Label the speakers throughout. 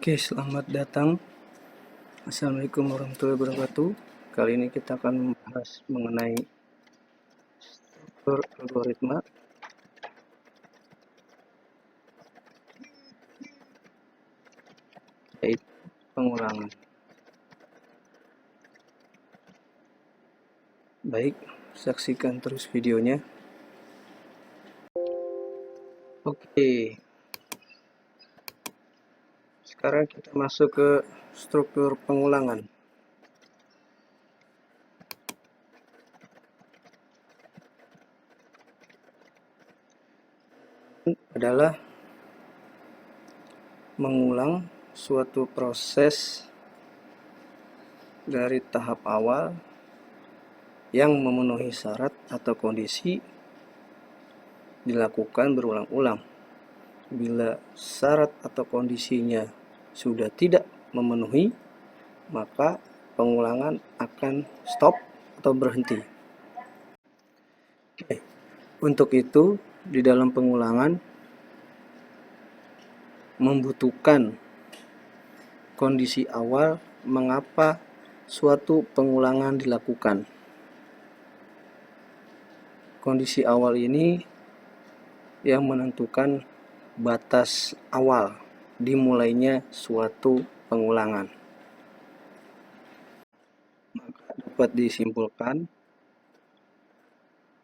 Speaker 1: Oke, selamat datang. Assalamualaikum warahmatullahi wabarakatuh. Kali ini kita akan membahas mengenai struktur algoritma. Yaitu pengulangan. Baik, saksikan terus videonya. Oke. Sekarang kita masuk ke struktur pengulangan. Adalah mengulang suatu proses dari tahap awal yang memenuhi syarat atau kondisi dilakukan berulang-ulang. Bila syarat atau kondisinya sudah tidak memenuhi, maka pengulangan akan stop atau berhenti. Oke. Untuk itu, di dalam pengulangan membutuhkan kondisi awal mengapa suatu pengulangan dilakukan. Kondisi awal ini yang menentukan batas awal dimulainya suatu pengulangan. Maka dapat disimpulkan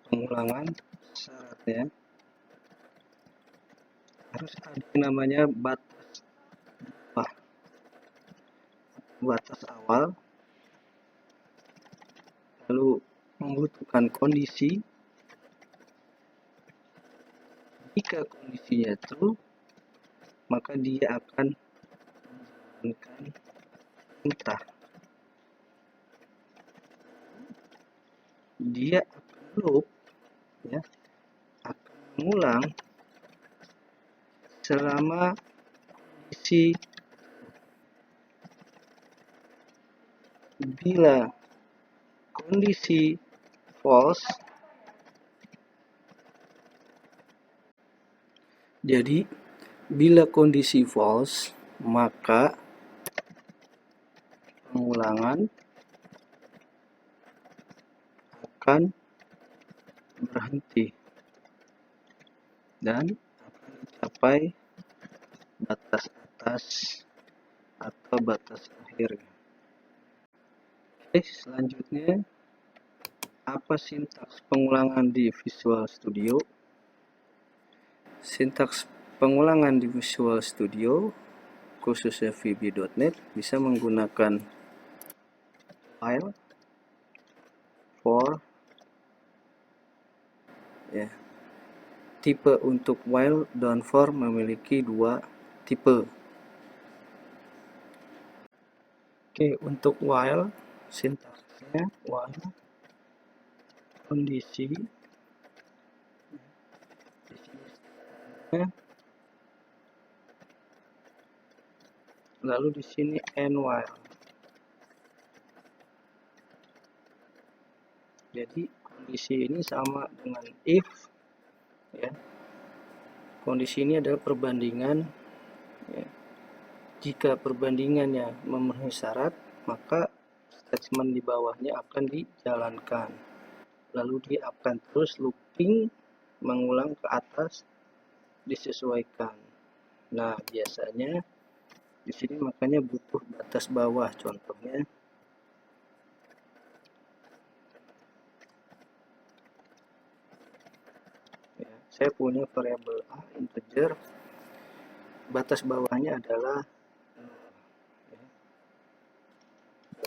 Speaker 1: pengulangan syaratnya harus ada namanya batas awal, lalu membutuhkan kondisi. Jika kondisinya true, maka dia akan menjalankan perintah. Dia akan loop, akan mengulang selama kondisi. Bila kondisi false, jadi bila kondisi false, maka pengulangan akan berhenti dan akan mencapai batas atas atau batas akhir. Oke, selanjutnya apa sintaks pengulangan di Visual Studio? Sintaks pengulangan di Visual Studio khususnya VB.NET bisa menggunakan while, for, tipe untuk while dan for memiliki dua tipe. Oke, untuk while sintaksnya while kondisi, lalu di sini and while. Jadi kondisi ini sama dengan if, Kondisi ini adalah perbandingan. Jika perbandingannya memenuhi syarat, maka statement di bawahnya akan dijalankan. Lalu dia akan terus looping mengulang ke atas disesuaikan. Nah, biasanya di sini makanya butuh batas bawah, contohnya saya punya variabel A integer, batas bawahnya adalah 0.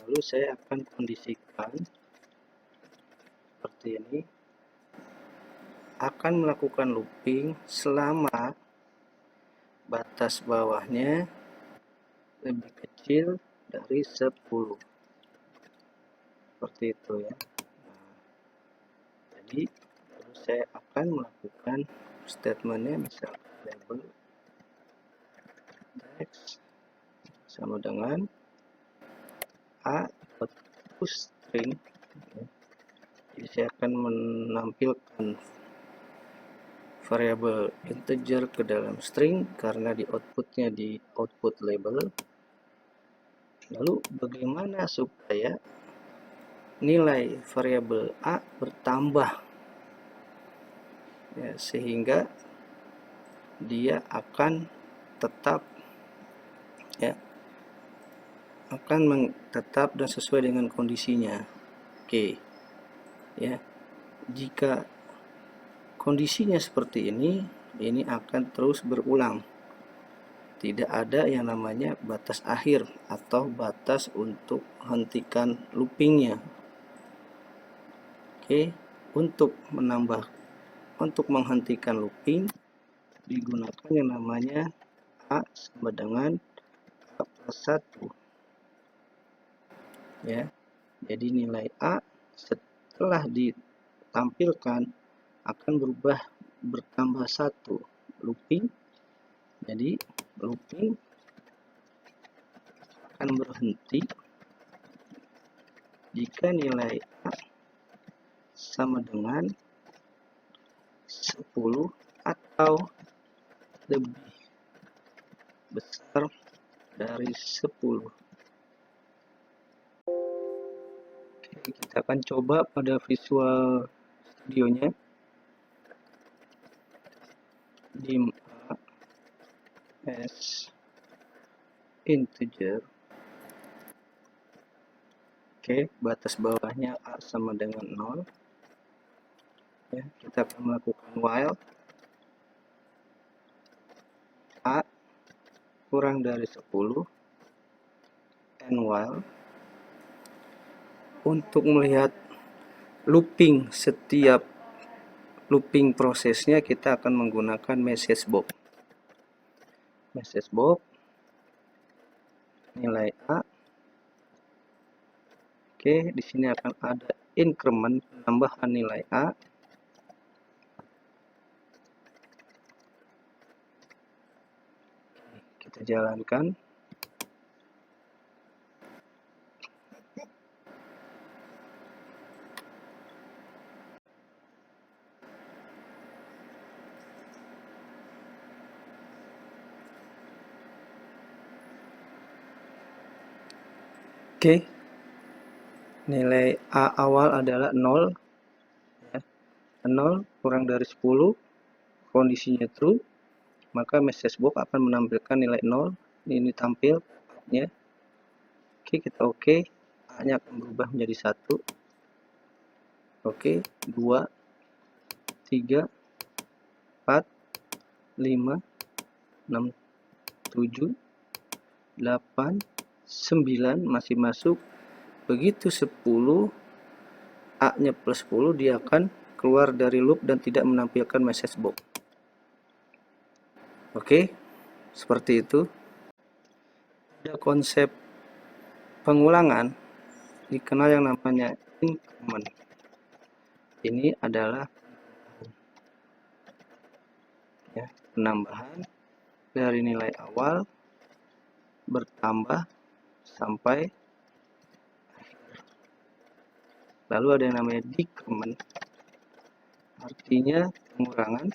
Speaker 1: Lalu saya akan kondisikan seperti ini, akan melakukan looping selama batas bawahnya lebih kecil dari 10. Seperti itu ya. Jadi lalu saya akan melakukan statementnya, misal label text sama dengan a.toString. Jadi saya akan menampilkan variabel integer ke dalam string karena di outputnya di output label. Lalu bagaimana supaya nilai variabel A bertambah, ya, sehingga dia akan tetap, ya, akan tetap dan sesuai dengan kondisinya. Oke, ya, jika kondisinya seperti ini akan terus berulang. Tidak ada yang namanya batas akhir atau batas untuk hentikan loopingnya. Oke, untuk menghentikan looping digunakan yang namanya A sama dengan A plus 1. Ya, jadi nilai A setelah ditampilkan akan bertambah 1 looping. Jadi looping akan berhenti jika nilai A sama dengan 10 atau lebih besar dari 10. Oke, kita akan coba pada Visual Studionya. Dim A as integer. Oke, batas bawahnya A sama dengan 0. Ya, kita akan melakukan while A kurang dari 10 and while. Untuk melihat looping setiap looping prosesnya kita akan menggunakan message box. Message box nilai A. Oke, di sini akan ada increment penambahan nilai A. Kita jalankan. Oke, nilai A awal adalah 0, ya. 0 kurang dari 10, kondisinya true, maka message box akan menampilkan nilai 0. Ini tampil, ya. Oke, kita oke. A-nya akan berubah menjadi 1. Oke, 2, 3, 4, 5, 6, 7, 8, 9 masih masuk. Begitu 10, A-nya plus 10, dia akan keluar dari loop dan tidak menampilkan message box. Oke, seperti itu. Ada konsep pengulangan dikenal yang namanya increment. Ini adalah, ya, penambahan dari nilai awal bertambah sampai akhir. Lalu ada yang namanya decrement, artinya pengurangan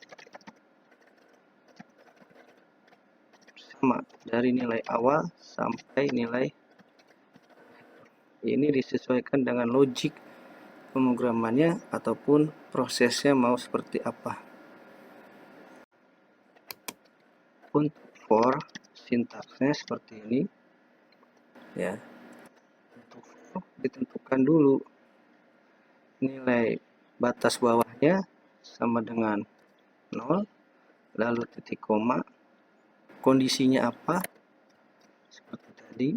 Speaker 1: sama dari nilai awal sampai nilai akhir. Ini disesuaikan dengan logik pemrogramannya ataupun prosesnya mau seperti apa. Untuk for sintaksnya seperti ini, ya. Untuk for ditentukan dulu nilai batas bawahnya sama dengan 0, lalu titik koma, kondisinya apa seperti tadi,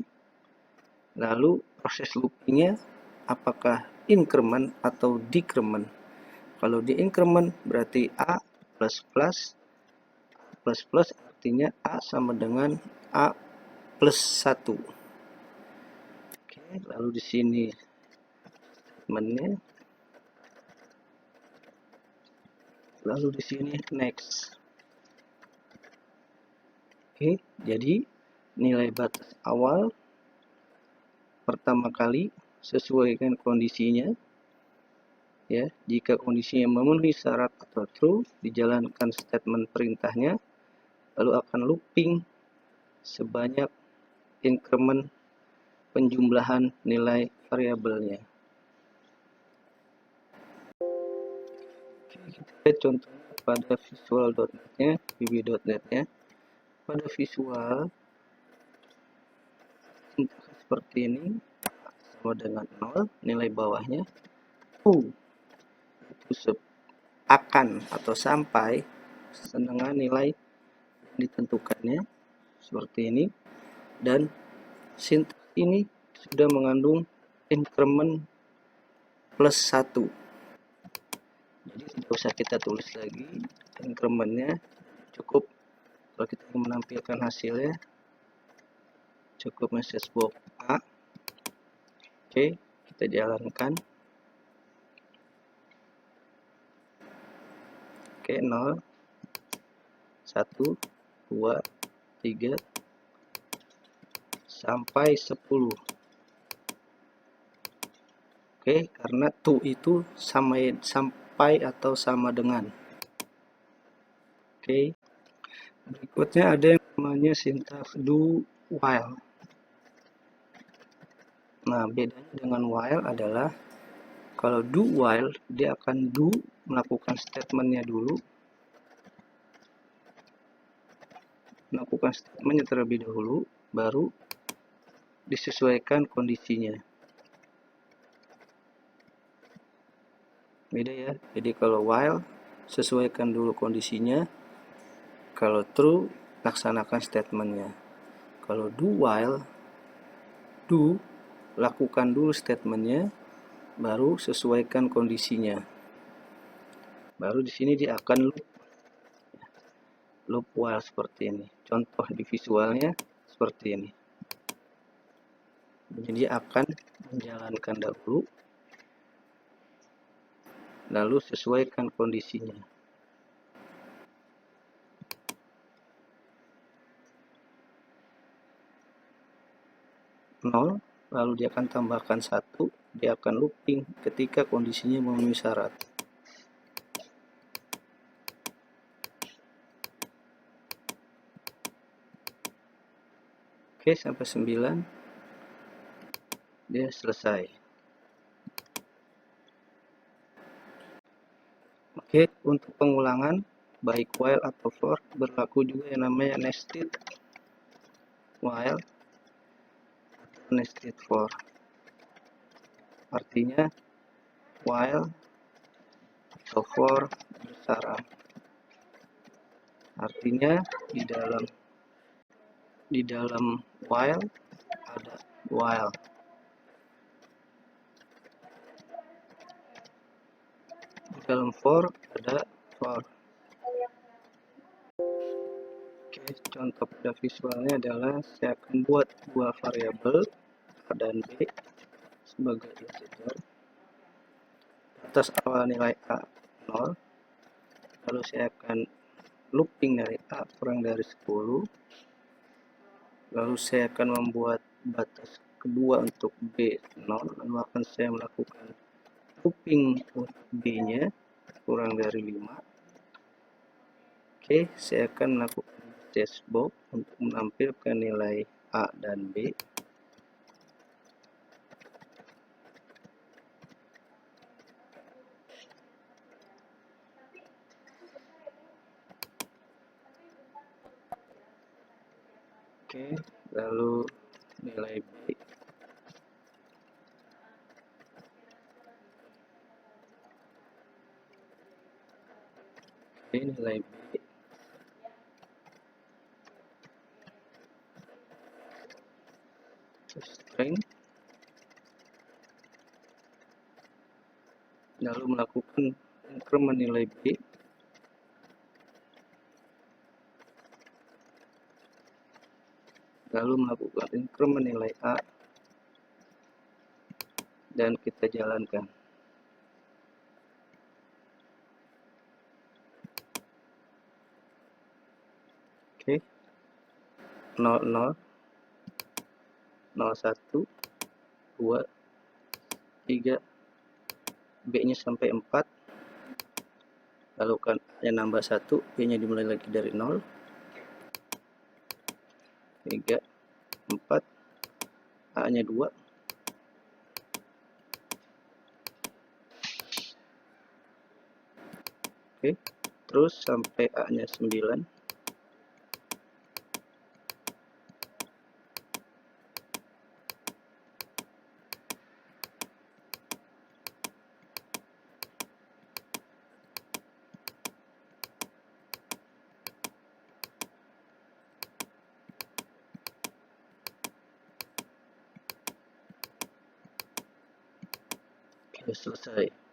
Speaker 1: lalu proses loopingnya apakah increment atau decrement. Kalau di increment berarti A plus plus, plus plus artinya A sama dengan A plus 1. Oke, lalu di sini statementnya, lalu di sini next. Oke, jadi nilai batas awal pertama kali sesuai dengan kondisinya, Ya, jika kondisinya memenuhi syarat atau true, dijalankan statement perintahnya, lalu akan looping sebanyak increment penjumlahan nilai variabelnya. Kita lihat contohnya pada visual.net-nya, vb.net-nya. Pada visual seperti ini, sama dengan 0, nilai bawahnya itu akan atau sampai dengan nilai yang ditentukannya seperti ini, dan sintaks ini sudah mengandung increment plus 1. Jadi tidak usah kita tulis lagi incrementnya, cukup kalau kita ingin menampilkan hasilnya cukup message box A. Oke, kita jalankan. Oke, 0, 1, 2, 3 sampai 10. Oke, karena to itu sampai atau sama dengan. Oke. Berikutnya ada yang namanya sintaks do while. Nah, bedanya dengan while adalah kalau do while dia akan melakukan statementnya dulu, melakukan statementnya terlebih dahulu, baru disesuaikan kondisinya. Beda ya. Jadi kalau while sesuaikan dulu kondisinya, kalau true laksanakan statementnya. Kalau do while, lakukan dulu statementnya, baru sesuaikan kondisinya. Baru di sini dia akan loop while seperti ini. Contoh di visualnya seperti ini. Jadi dia akan menjalankan dahulu, lalu sesuaikan kondisinya. Nol, lalu dia akan tambahkan 1, dia akan looping ketika kondisinya memenuhi syarat. Oke, sampai 9 dia selesai. Oke, untuk pengulangan baik while atau for berlaku juga yang namanya nested while atau nested for. Artinya while atau for bersyarat. Artinya di dalam while ada while. Di dalam for ada for. Oke, contoh pada visualnya adalah saya akan buat dua variabel A dan B sebagai integer. Atas awal nilai A 0, lalu saya akan looping dari A kurang dari 10, lalu saya akan membuat batas kedua untuk B 0, lalu akan saya melakukan looping untuk B nya kurang dari 5. Oke, saya akan melakukan dashboard untuk menampilkan nilai A dan B. Oke, lalu nilai B. Oke, nilai B. String. Lalu melakukan increment nilai B. Lalu melakukan increment nilai A. Dan kita jalankan. Oke. 00, 01, 2, 3, B-nya sampai 4, lalu kan yang nambah 1, B-nya dimulai lagi dari 0, 3, 4, A-nya 2, oke, terus sampai A-nya 9, oke, selesai.